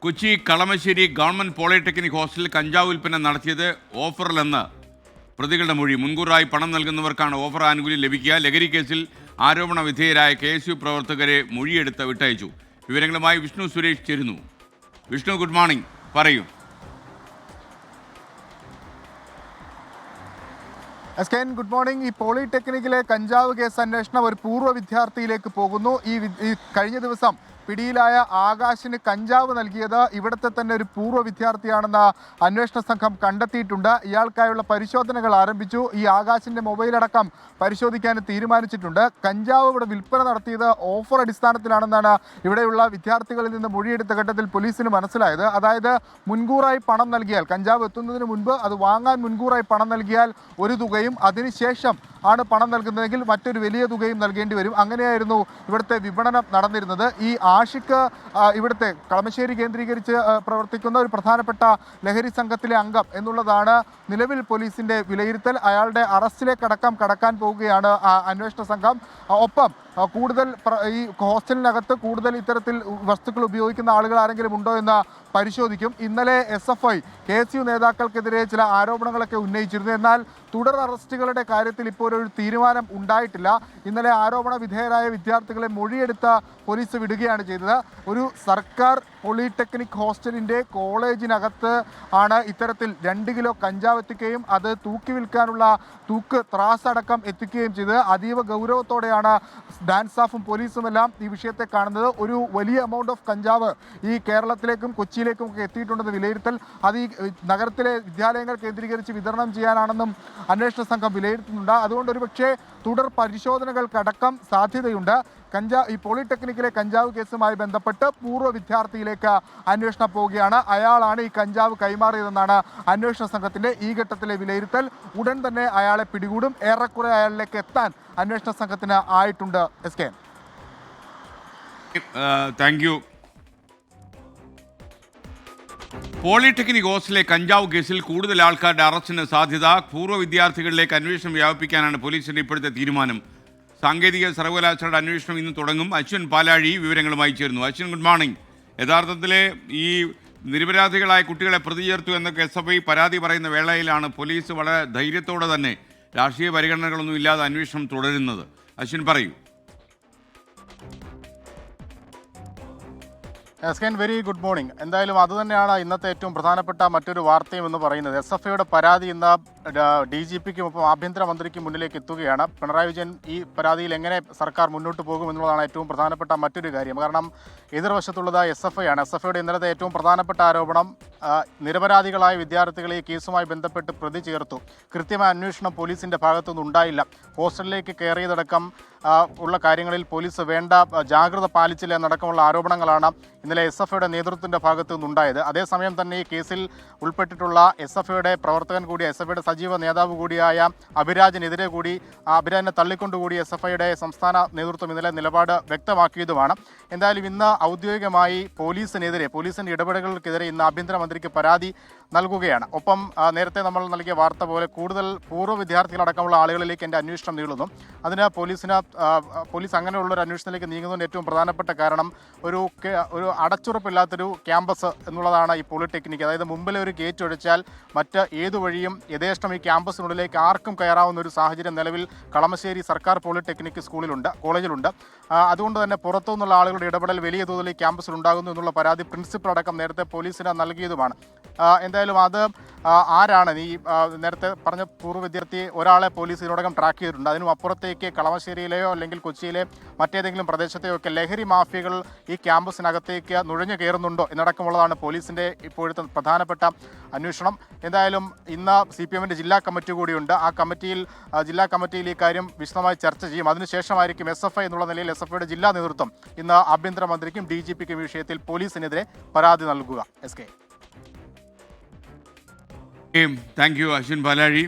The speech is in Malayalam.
കൊച്ചി കളമശ്ശേരി ഗവൺമെന്റ് പോളിടെക്നിക് ഹോസ്റ്റലിൽ കഞ്ചാവ് വിൽപ്പന നടത്തിയത് ഓഫറിലെന്ന് പ്രതികളുടെ മൊഴി. മുൻകൂറായി പണം നൽകുന്നവർക്കാണ് ഓഫർ ആനുകൂല്യം ലഭിക്കുക. ലഹരി കേസിൽ ആരോപണ വിധേയരായ KSU പ്രവർത്തകരെ മൊഴിയെടുത്ത് വിട്ടയച്ചു. വിവരങ്ങളുമായി വിഷ്ണു സുരേഷ് ചേരുന്നു. വിഷ്ണു, ഗുഡ് മോർണിംഗ്, പറയൂ. Good morning. ഈ പോളിടെക്നിക്കിലെ കഞ്ചാവ് കേസ് അന്വേഷണം ഒരു പൂർവ്വ വിദ്യാർത്ഥിയിലേക്ക് പോകുന്നു. ഈ കഴിഞ്ഞ ദിവസം പിടിയിലായ ആകാശിന് കഞ്ചാവ് നൽകിയത് ഇവിടുത്തെ തന്നെ ഒരു പൂർവ്വ വിദ്യാർത്ഥിയാണെന്ന് അന്വേഷണ സംഘം കണ്ടെത്തിയിട്ടുണ്ട്. ഇയാൾക്കായുള്ള പരിശോധനകൾ ആരംഭിച്ചു. ഈ ആകാശിൻ്റെ മൊബൈലടക്കം പരിശോധിക്കാൻ തീരുമാനിച്ചിട്ടുണ്ട്. കഞ്ചാവ് ഇവിടെ വിൽപ്പന നടത്തിയത് ഓഫർ അടിസ്ഥാനത്തിലാണെന്നാണ് ഇവിടെയുള്ള വിദ്യാർത്ഥികളിൽ നിന്ന് മൊഴിയെടുത്ത ഘട്ടത്തിൽ പോലീസിന് മനസ്സിലായത്. അതായത് മുൻകൂറായി പണം നൽകിയാൽ, കഞ്ചാവ് എത്തുന്നതിന് മുൻപ് അത് വാങ്ങാൻ മുൻകൂറായി പണം നൽകിയാൽ ഒരു തുകയും അതിനുശേഷം ആണ് പണം നൽകുന്നതെങ്കിൽ മറ്റൊരു വലിയ തുകയും നൽകേണ്ടി വരും. അങ്ങനെയായിരുന്നു ഇവിടുത്തെ വിപണനം നടന്നിരുന്നത്. ഈ ആഷിക്ക് ഇവിടുത്തെ കളമശ്ശേരി കേന്ദ്രീകരിച്ച് പ്രവർത്തിക്കുന്ന ഒരു പ്രധാനപ്പെട്ട ലഹരി സംഘത്തിലെ അംഗം എന്നുള്ളതാണ് നിലവിൽ പോലീസിൻ്റെ വിലയിരുത്തൽ. അയാളുടെ അറസ്റ്റിലേക്കടക്കം കടക്കാൻ പോവുകയാണ് അന്വേഷണ സംഘം. ഒപ്പം കൂടുതൽ ഈ ഹോസ്റ്റലിനകത്ത് കൂടുതൽ ഇത്തരത്തിൽ വസ്തുക്കൾ ഉപയോഗിക്കുന്ന ആളുകൾ ആരെങ്കിലും ഉണ്ടോ എന്ന് പരിശോധിക്കും. ഇന്നലെ SFI KSU നേതാക്കൾക്കെതിരെ ചില ആരോപണങ്ങളൊക്കെ ഉന്നയിച്ചിരുന്നു. എന്നാൽ തുടർ അറസ്റ്റുകളുടെ കാര്യത്തിൽ ഇപ്പോൾ ഒരു തീരുമാനം ഉണ്ടായിട്ടില്ല. ഇന്നലെ ആരോപണ വിധേയരായ വിദ്യാർത്ഥികളെ മൊഴിയെടുത്ത് പോലീസ് വിടുകയാണ് ചെയ്തത്. ഒരു സർക്കാർ പോളിടെക്നിക് ഹോസ്റ്റലിൻ്റെ കോളേജിനകത്ത് ആണ് ഇത്തരത്തിൽ 2 കിലോ കഞ്ചാവ് എത്തിക്കുകയും അത് തൂക്കി വിൽക്കാനുള്ള തൂക്ക് ത്രാസടക്കം എത്തിക്കുകയും ചെയ്തത്. അതീവ ഗൗരവത്തോടെയാണ് ഡാൻസ് സ്റ്റാഫും പോലീസുമെല്ലാം ഈ വിഷയത്തെ കാണുന്നത്. ഒരു വലിയ എമൗണ്ട് ഓഫ് കഞ്ചാവ് ഈ കേരളത്തിലേക്കും കൊച്ചിയിലേക്കും ഒക്കെ എത്തിയിട്ടുണ്ടെന്ന് വിലയിരുത്തൽ. അത് ഈ നഗരത്തിലെ വിദ്യാലയങ്ങൾ കേന്ദ്രീകരിച്ച് വിതരണം ചെയ്യാനാണെന്നും അന്വേഷണ സംഘം വിലയിരുത്തുന്നുണ്ട്. അതുകൊണ്ട് ഒരുപക്ഷെ തുടർ പരിശോധനകൾക്കടക്കം സാധ്യതയുണ്ട്. ഈ പോളിടെക്നിക്കിലെ കഞ്ചാവ് കേസുമായി ബന്ധപ്പെട്ട് പൂർവ്വ വിദ്യാർത്ഥിയിലേക്ക് അന്വേഷണം പോവുകയാണ്. അയാളാണ് ഈ കഞ്ചാവ് കൈമാറിയതെന്നാണ് അന്വേഷണ സംഘത്തിൻ്റെ ഈ ഘട്ടത്തിലെ വിലയിരുത്തൽ. ഉടൻ തന്നെ അയാളെ പിടികൂടും. ഏറെക്കുറെ അയാളിലേക്ക് എത്താൻ അന്വേഷണ സംഘത്തിന് ആയിട്ടുണ്ട്. Thank you. പോളിടെക്നിക് ഹോസ്റ്റലിലെ കഞ്ചാവ് കേസിൽ കൂടുതൽ ആൾക്കാരുടെ അറസ്റ്റിന് സാധ്യത. പൂർവ്വ വിദ്യാർത്ഥികളിലേക്ക് അന്വേഷണം വ്യാപിപ്പിക്കാനാണ് പോലീസിന്റെ ഇപ്പോഴത്തെ തീരുമാനം. സാങ്കേതിക സർവകലാശാലയുടെ അന്വേഷണം ഇന്ന് തുടങ്ങും. അശ്വിൻ പാലാഴി വിവരങ്ങളുമായി ചേർന്നു. Ashwin, good morning. യഥാർത്ഥത്തിൽ ഈ നിരപരാധികളായ കുട്ടികളെ പ്രതി ചേർത്തു എന്നൊക്കെ SFI പരാതി പറയുന്ന വേളയിലാണ് പോലീസ് വളരെ ധൈര്യത്തോടെ തന്നെ രാഷ്ട്രീയ പരിഗണനകളൊന്നും ഇല്ലാതെ അന്വേഷണം തുടരുന്നത്. അശ്വിൻ, പറയൂ. Very good morning. എന്തായാലും അതുതന്നെയാണ് ഇന്നത്തെ ഏറ്റവും പ്രധാനപ്പെട്ട മറ്റൊരു വാർത്തയും എന്ന് പറയുന്നത്. SFIയുടെ പരാതി ഇന്ന് DGPക്കും ഒപ്പം ആഭ്യന്തരമന്ത്രിക്കും മുന്നിലേക്ക് എത്തുകയാണ്. പിണറായി വിജയൻ ഈ പരാതിയിൽ എങ്ങനെ സർക്കാർ മുന്നോട്ട് പോകും എന്നുള്ളതാണ് ഏറ്റവും പ്രധാനപ്പെട്ട മറ്റൊരു കാര്യം. കാരണം എതിർവശത്തുള്ളത് SFI ആണ്. SFIയുടെ ഇന്നലത്തെ ഏറ്റവും പ്രധാനപ്പെട്ട ആരോപണം നിരപരാധികളായ വിദ്യാർത്ഥികളെ ഈ കേസുമായി ബന്ധപ്പെട്ട് പ്രതി ചേർത്തു. കൃത്യമായ അന്വേഷണം പോലീസിൻ്റെ ഭാഗത്തുനിന്ന് ഉണ്ടായില്ല. ഹോസ്റ്റലിലേക്ക് കയറിയതടക്കം ഉള്ള കാര്യങ്ങളിൽ പോലീസ് വേണ്ട ജാഗ്രത പാലിച്ചില്ല എന്നടക്കമുള്ള ആരോപണങ്ങളാണ് ഇന്നലെ SFIയുടെ നേതൃത്വത്തിൻ്റെ ഭാഗത്തു നിന്നുണ്ടായത്. അതേസമയം തന്നെ ഈ കേസിൽ ഉൾപ്പെട്ടിട്ടുള്ള SFIയുടെ പ്രവർത്തകൻ കൂടി SFIയുടെ സജീവ നേതാവ് കൂടിയായ അഭിരാജിനെതിരെ കൂടി അഭിരാജിനെ തള്ളിക്കൊണ്ടുകൂടി SFIയുടെ സംസ്ഥാന നേതൃത്വം ഇന്നലെ നിലപാട് വ്യക്തമാക്കിയതുമാണ്. എന്തായാലും ഇന്ന് ഔദ്യോഗികമായി പോലീസിൻ്റെ ഇടപെടലുകൾക്കെതിരെ ഇന്ന് ആഭ്യന്തരമന്ത്രിക്ക് പരാതി നൽകുകയാണ്. ഒപ്പം നേരത്തെ നമ്മൾ നൽകിയ വാർത്ത പോലെ കൂടുതൽ പൂർവ്വ വിദ്യാർത്ഥികളടക്കമുള്ള ആളുകളിലേക്ക് എൻ്റെ അന്വേഷണം നീളുന്നു. അതിന് പോലീസ് അങ്ങനെയുള്ളൊരു അന്വേഷണത്തിലേക്ക് നീങ്ങുന്നതിന് ഏറ്റവും പ്രധാനപ്പെട്ട കാരണം ഒരു അടച്ചുറപ്പില്ലാത്തൊരു ക്യാമ്പസ് എന്നുള്ളതാണ് ഈ പോളിടെക്നിക്ക്. അതായത് മുമ്പിലെ ഒരു ഗേറ്റ് ഒഴിച്ചാൽ മറ്റ് ഏതു വഴിയും യഥേഷ്ടം ഈ ക്യാമ്പസിനുള്ളിലേക്ക് ആർക്കും കയറാവുന്ന ഒരു സാഹചര്യം നിലവിൽ കളമശ്ശേരി സർക്കാർ പോളിടെക്നിക് കോളേജിലുണ്ട്. അതുകൊണ്ട് തന്നെ പുറത്തുനിന്നുള്ള ആളുകളുടെ ഇടപെടൽ വലിയ തോതിൽ ഈ ക്യാമ്പസിൽ ഉണ്ടാകുന്നു എന്നുള്ള പരാതി പ്രിൻസിപ്പൽ അടക്കം നേരത്തെ പോലീസിന് നൽകിയതുമാണ്. എന്തായാലും അത് ആരാണ് ഈ നേരത്തെ പറഞ്ഞ പൂർവ്വ വിദ്യാർത്ഥി ഒരാളെ പോലീസ് ഇതിനോടകം ട്രാക്ക് ചെയ്തിട്ടുണ്ട്. അതിനും അപ്പുറത്തേക്ക് കളമശ്ശേരിയിലെയോ അല്ലെങ്കിൽ കൊച്ചിയിലെ മറ്റേതെങ്കിലും പ്രദേശത്തെയോ ഒക്കെ ലഹരി മാഫിയകൾ ഈ ക്യാമ്പസിനകത്തേക്ക് നുഴഞ്ഞു കയറുന്നുണ്ടോ എന്നടക്കമുള്ളതാണ് പോലീസിൻ്റെ ഇപ്പോഴത്തെ പ്രധാനപ്പെട്ട അന്വേഷണം. എന്തായാലും ഇന്ന് CPMൻ്റെ ജില്ലാ കമ്മിറ്റി കൂടിയുണ്ട്. ആ ജില്ലാ കമ്മിറ്റിയിൽ ഈ കാര്യം വിശദമായി ചർച്ച ചെയ്യും. അതിനുശേഷമായിരിക്കും SFI എന്നുള്ള നിലയിൽ SFIയുടെ ജില്ലാ നേതൃത്വം ഇന്ന് ആഭ്യന്തരമന്ത്രിക്കും DGPക്കും ഈ വിഷയത്തിൽ പോലീസിനെതിരെ പരാതി നൽകുക. Thank you, Ashwin Palazhi.